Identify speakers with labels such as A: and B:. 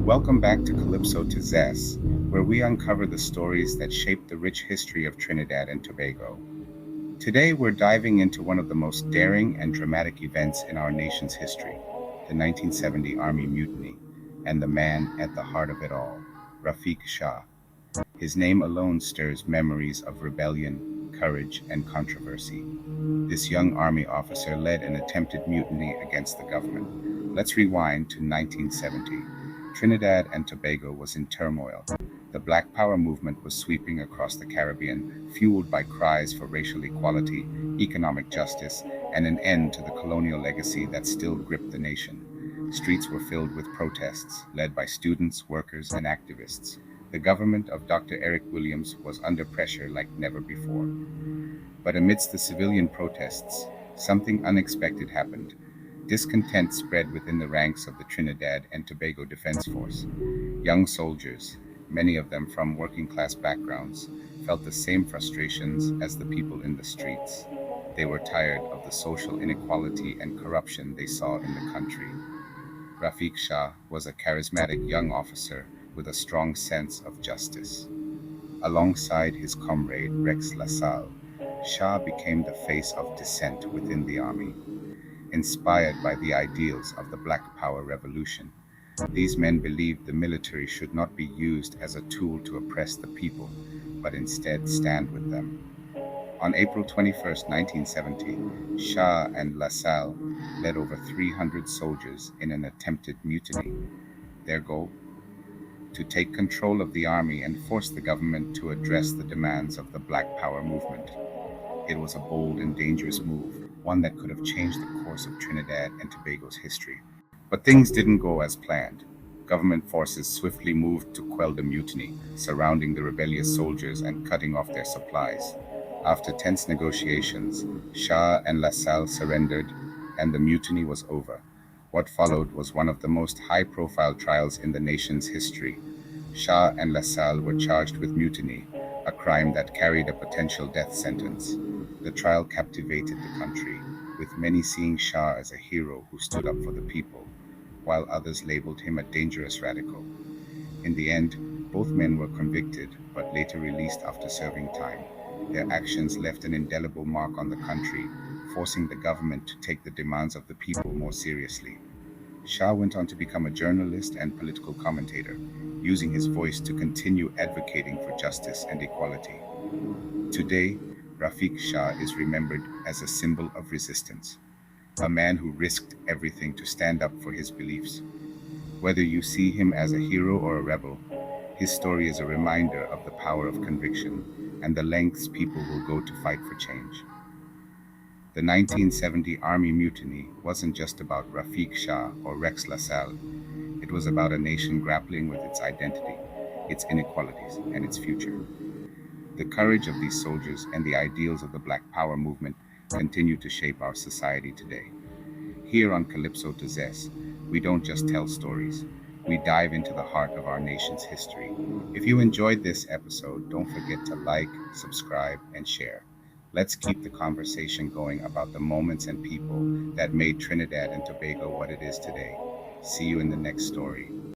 A: Welcome back to CalypsotoZess, where we uncover the stories that shape the rich history of Trinidad and Tobago. Today, we're diving into one of the most daring and dramatic events in our nation's history, the 1970 Army Mutiny, and the man at the heart of it all, Raffique Shah. His name alone stirs memories of rebellion, courage, and controversy. This young army officer led an attempted mutiny against the government. Let's rewind to 1970. Trinidad and Tobago was in turmoil. The Black Power movement was sweeping across the Caribbean, fueled by cries for racial equality, economic justice, and an end to the colonial legacy that still gripped the nation. Streets were filled with protests, led by students, workers, and activists. The government of Dr. Eric Williams was under pressure like never before. But amidst the civilian protests, something unexpected happened. Discontent spread within the ranks of the Trinidad and Tobago Defense Force. Young soldiers, many of them from working-class backgrounds, felt the same frustrations as the people in the streets. They were tired of the social inequality and corruption they saw in the country. Raffique Shah was a charismatic young officer with a strong sense of justice. Alongside his comrade Rex Lassalle, Shah became the face of dissent within the army. Inspired by the ideals of the Black Power Revolution, these men believed the military should not be used as a tool to oppress the people, but instead stand with them. On April 21, 1970, Shah and Lassalle led over 300 soldiers in an attempted mutiny. Their goal? To take control of the army and force the government to address the demands of the Black Power movement. It was a bold and dangerous move, one that could have changed the course of Trinidad and Tobago's history. But things didn't go as planned. Government forces swiftly moved to quell the mutiny, surrounding the rebellious soldiers and cutting off their supplies. After tense negotiations, Shah and Lassalle surrendered, and the mutiny was over. What followed was one of the most high-profile trials in the nation's history. Shah and Lassalle were charged with mutiny, a crime that carried a potential death sentence. The trial captivated the country, with many seeing Shah as a hero who stood up for the people, while others labeled him a dangerous radical. In the end, both men were convicted, but later released after serving time. Their actions left an indelible mark on the country, forcing the government to take the demands of the people more seriously. Shah went on to become a journalist and political commentator, using his voice to continue advocating for justice and equality. Today, Raffique Shah is remembered as a symbol of resistance, a man who risked everything to stand up for his beliefs. Whether you see him as a hero or a rebel, his story is a reminder of the power of conviction and the lengths people will go to fight for change. The 1970 Army Mutiny wasn't just about Raffique Shah or Rex Lassalle. It was about a nation grappling with its identity, its inequalities, and its future. The courage of these soldiers and the ideals of the Black Power movement continue to shape our society today. Here on CalypsotoZess, we don't just tell stories, we dive into the heart of our nation's history. If you enjoyed this episode, don't forget to like, subscribe, and share. Let's keep the conversation going about the moments and people that made Trinidad and Tobago what it is today. See you in the next story.